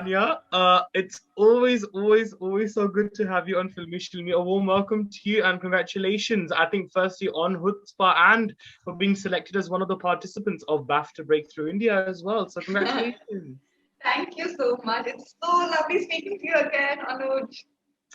Tanya, it's always so good to have you on Filme Shilmy. A warm welcome to you and congratulations. I think firstly on Chutzpah and for being selected as one of the participants of BAFTA Breakthrough India as well. So congratulations. Thank you so much. It's so lovely speaking to you again, Anuj.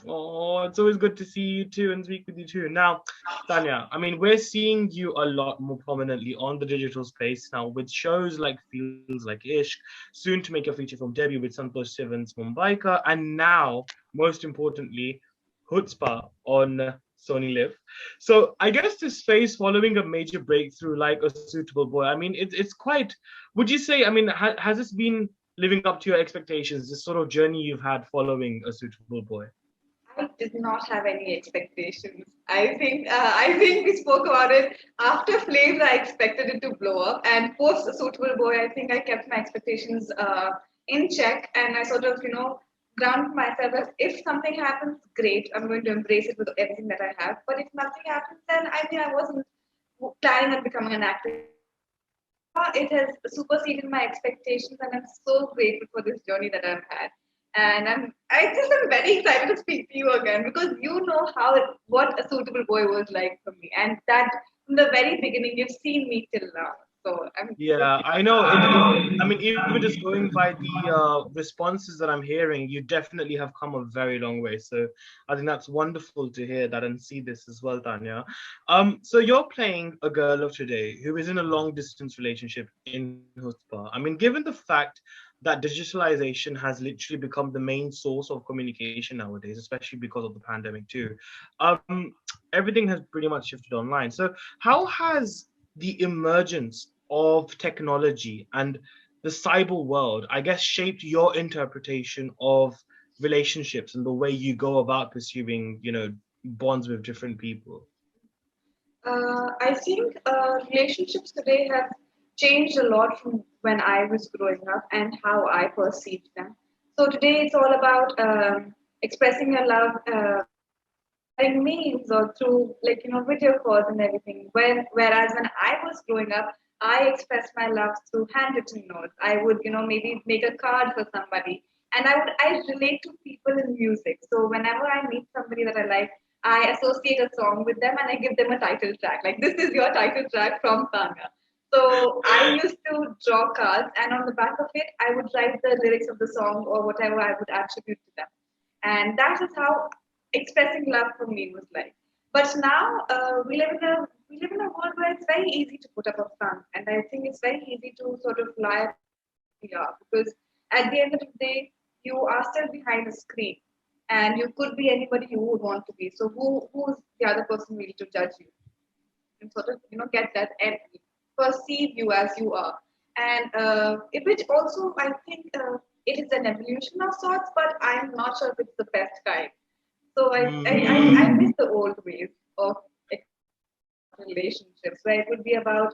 Oh, it's always good to see you too and speak with you too. Now, Tanya, I mean, we're seeing you a lot more prominently on the digital space now with shows like Feels Like Ishq, soon to make your feature film debut with Santosh Sivan's Mumbaika, and now, most importantly, Chutzpah on SonyLIV. So I guess this phase following a major breakthrough like A Suitable Boy, I mean, it's quite, would you say, I mean, has this been living up to your expectations, this sort of journey you've had following A Suitable Boy? I did not have any expectations. I think we spoke about it after Flames. I expected it to blow up, and post A Suitable Boy, I think I kept my expectations in check, and I sort of ground myself as if something happens, great. I'm going to embrace it with everything that I have. But if nothing happens, then I mean I wasn't planning on becoming an actor. It has superseded my expectations, and I'm so grateful for this journey that I've had. And I'm very excited to speak to you again because you know what A Suitable Boy was like for me, and that from the very beginning you've seen me till now. So I'm Yeah, I know. I mean, even just going by the responses that I'm hearing, you definitely have come a very long way. So I think that's wonderful to hear that and see this as well, Tanya. So you're playing a girl of today who is in a long distance relationship in Hutzpah. I mean, given the fact that digitalization has literally become the main source of communication nowadays, especially because of the pandemic too, everything has pretty much shifted online. So how has the emergence of technology and the cyber world, I guess, shaped your interpretation of relationships and the way you go about pursuing, bonds with different people? I think relationships today have changed a lot from when I was growing up and how I perceived them. So today it's all about expressing your love, sharing memes or through video calls and everything. Whereas when I was growing up, I expressed my love through handwritten notes. I would maybe make a card for somebody, and I relate to people in music. So whenever I meet somebody that I like, I associate a song with them and I give them a title track. Like this is your title track from Tanya. So I used to draw cards, and on the back of it, I would write the lyrics of the song or whatever I would attribute to them. And that is how expressing love for me was like. But now we live in a world where it's very easy to put up a front, and I think it's very easy to sort of lie because at the end of the day, you are still behind a screen, and you could be anybody you would want to be. So who's the other person really to judge you and sort of get that and perceive you as you are, and which also I think it is an evolution of sorts, but I'm not sure if it's the best kind. So I Mm. miss the old ways of relationships where it would be about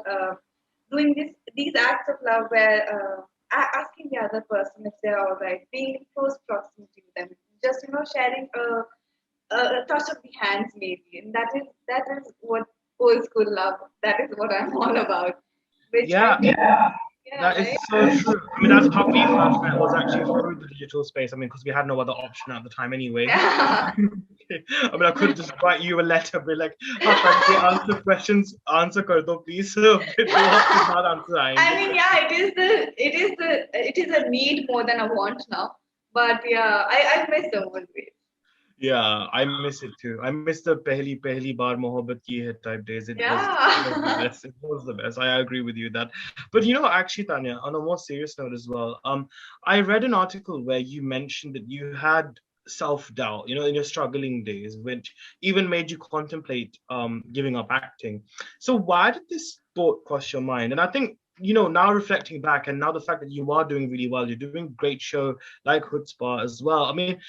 doing these acts of love where asking the other person if they're all right, being in close proximity with them, just sharing a touch of the hands maybe, and that is what old school love. That is what I'm all about. Which I Yeah, think, yeah, that is right. so true. I mean, that's how we first met was actually through the digital space. I mean, because we had no other option at the time anyway. Yeah. I mean, I could just write you a letter, be like, "हाँ पढ़ answer questions, answer कर दो please." So फिर दो हफ्ते बाद answer I आएंगे. mean, yeah, it is a need more than a want now. But yeah, I miss the old ways. Yeah, I miss it too. I miss the pehli baar mohabbat ki hai type days. It was the Yeah. best. It was the best. I agree with you that. But actually, Tanya, on a more serious note as well, I read an article where you mentioned that you had self-doubt, in your struggling days, which even made you contemplate giving up acting. So why did this thought cross your mind? And I think, now reflecting back and now the fact that you are doing really well, you're doing a great show like Chutzpah as well. I mean,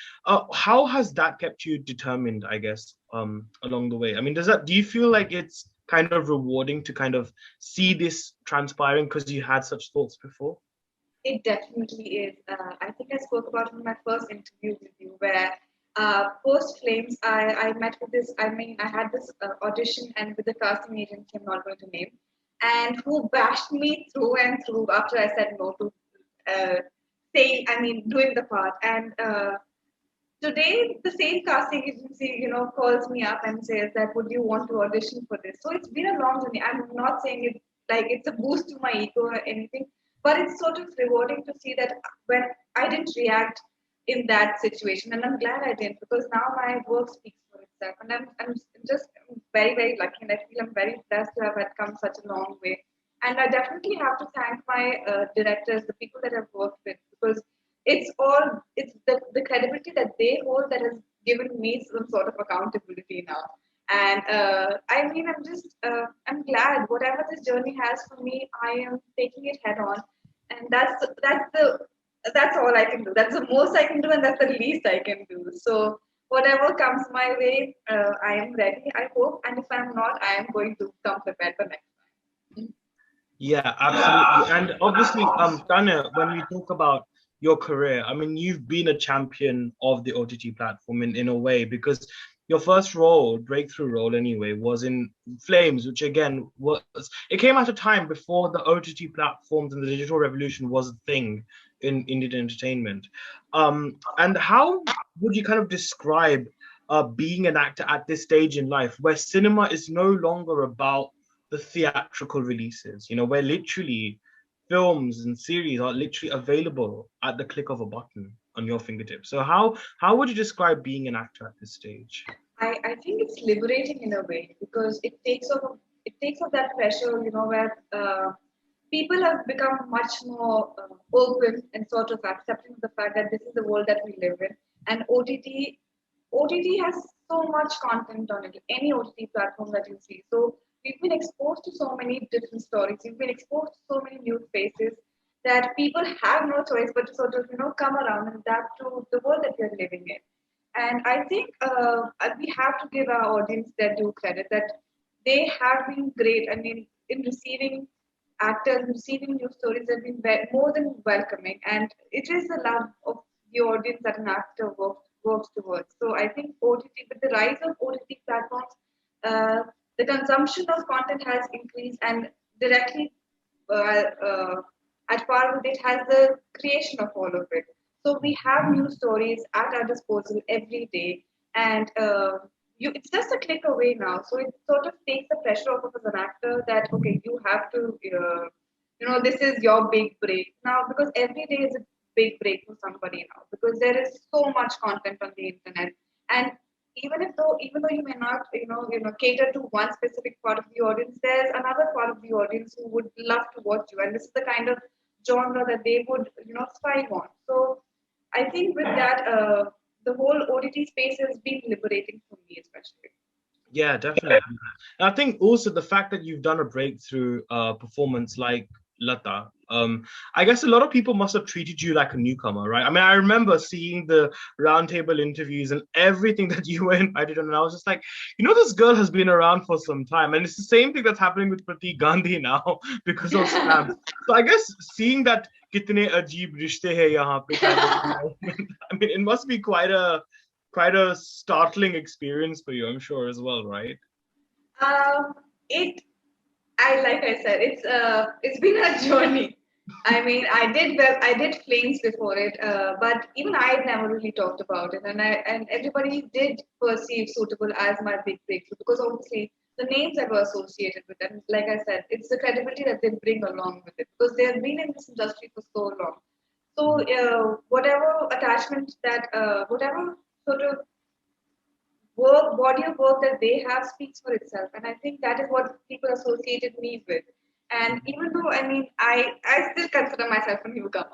how has that kept you determined, I guess, along the way? I mean, do you feel like it's kind of rewarding to kind of see this transpiring because you had such thoughts before? It definitely is. I think I spoke about it in my first interview with you, where post Flames, I met with this. I mean, I had this audition and with the casting agency, I'm not going to name, and who bashed me through and through after I said no to uh, doing the part. And today, the same casting agency, calls me up and says that, would you want to audition for this? So it's been a long journey. I'm not saying it like it's a boost to my ego or anything, but it's sort of rewarding to see that when I didn't react in that situation, and I'm glad I didn't, because now my work speaks for itself, and I'm just very, very lucky, and I feel I'm very blessed to have had come such a long way. And I definitely have to thank my directors, the people that I've worked with, because it's the credibility that they hold that has given me some sort of accountability now. And I'm glad whatever this journey has for me, I am taking it head on, and that's all I can do. That's the most I can do, and that's the least I can do. So whatever comes my way, I am ready, I hope, and if I'm not, I am going to come prepared for next time. Yeah, absolutely. And obviously, Tanya, when we talk about your career, I mean, you've been a champion of the OTT platform in a way, because your first role, breakthrough role anyway, was in Flames, which again it came at a time before the OTT platforms and the digital revolution was a thing in Indian entertainment. And how would you kind of describe being an actor at this stage in life, where cinema is no longer about the theatrical releases, where literally films and series are literally available at the click of a button on your fingertips? So how would you describe being an actor at this stage? I think it's liberating in a way, because it takes off that pressure, where people have become much more open and sort of accepting of the fact that this is the world that we live in. And OTT has so much content on it, any OTT platform that you see. So we've been exposed to so many different stories. We've been exposed to so many new faces that people have no choice but to sort of, come around and adapt to the world that we're living in. And I think we have to give our audience their due credit that they have been great. I mean, in receiving actors, receiving new stories have been more than welcoming. And it is the love of the audience that an actor works towards. So I think OTT, with the rise of OTT platforms, uh, the consumption of content has increased, and directly uh, uh, at par with it has the creation of all of it. So we have new stories at our disposal every day, and it's just a click away now. So it sort of takes the pressure off of as an actor that, okay, you have to, this is your big break now, because every day is a big break for somebody now, because there is so much content on the internet. And even though you may not, cater to one specific part of the audience, there's another part of the audience who would love to watch you, and this is the kind of genre that they would, thrive on. So I think with that, the whole OTT space has been liberating for me, especially. Yeah, definitely. And I think also the fact that you've done a breakthrough performance like Lata, I guess a lot of people must have treated you like a newcomer, right? I mean, I remember seeing the roundtable interviews and everything that you were invited on, and I was just like, this girl has been around for some time, and it's the same thing that's happening with Pratik Gandhi now because of scams. So I guess seeing that kitne ajeeb rishte hai yahan pe kind of moment, I mean, it must be quite a startling experience for you, I'm sure, as well, right? It like I said, it's been a journey. I mean, I did flames before it, but even I had never really talked about it, and everybody did perceive Suitable as my big breakthrough, because obviously the names that were associated with them, like I said, it's the credibility that they bring along with it, because they have been in this industry for so long. So whatever attachment that whatever sort of body of work that they have speaks for itself. And I think that is what people associated me with. And even though, I mean, I still consider myself a newcomer.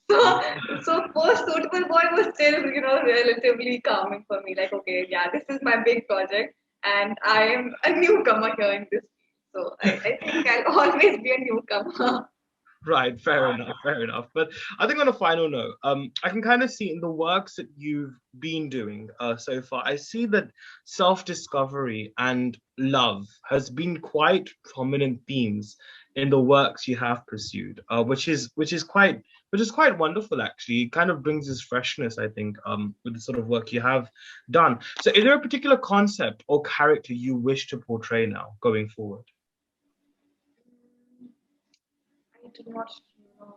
So, so first Suitable Boy was still, relatively calming for me. Like, okay, yeah, this is my big project, and I am a newcomer here in this field. So I think I'll always be a newcomer. Right, fair enough, fair enough. But I think on a final note, I can kind of see in the works that you've been doing so far, I see that self-discovery and love has been quite prominent themes in the works you have pursued, which is quite wonderful actually. It kind of brings this freshness, I think, with the sort of work you have done. So, is there a particular concept or character you wish to portray now going forward? I do not know.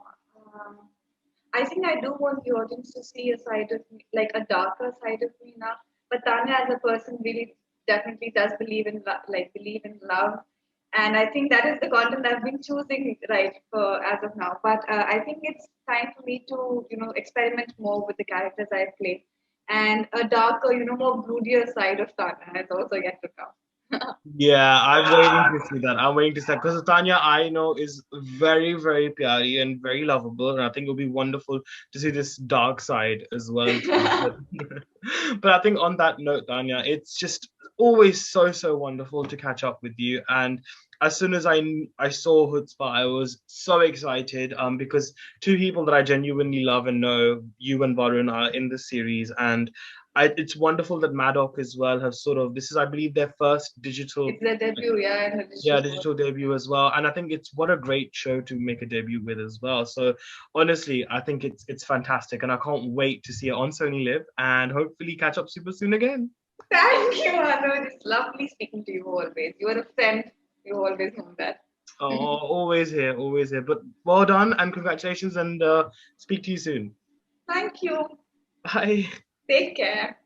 Um, I think I do want the audience to see a side of me, like a darker side of me now. But Tanya, as a person, really definitely does believe in believe in love, and I think that is the content I've been choosing right for as of now. But I think it's time for me to experiment more with the characters I play, and a darker, more broodier side of Tanya has also yet to come. Yeah, I'm waiting to see that. I'm waiting to see that because Tanya, I know, is very, very pyari and very lovable, and I think it'll be wonderful to see this dark side as well too. But I think on that note, Tanya, it's just always so, so wonderful to catch up with you. And as soon as I saw Chutzpah, I was so excited because two people that I genuinely love and know, you and Varun, are in the series, and it's wonderful that Maddock as well have sort of, this is, I believe, their first digital, It's their debut, yeah, in the yeah, digital world. digital debut as well. And I think it's what a great show to make a debut with as well. So honestly, I think it's fantastic, and I can't wait to see it on SonyLIV and hopefully catch up super soon again. Thank you, Anu. It's lovely speaking to you always. You are a friend. You always know that. Oh, always here, always here. But well done and congratulations, and speak to you soon. Thank you. Bye. Take care.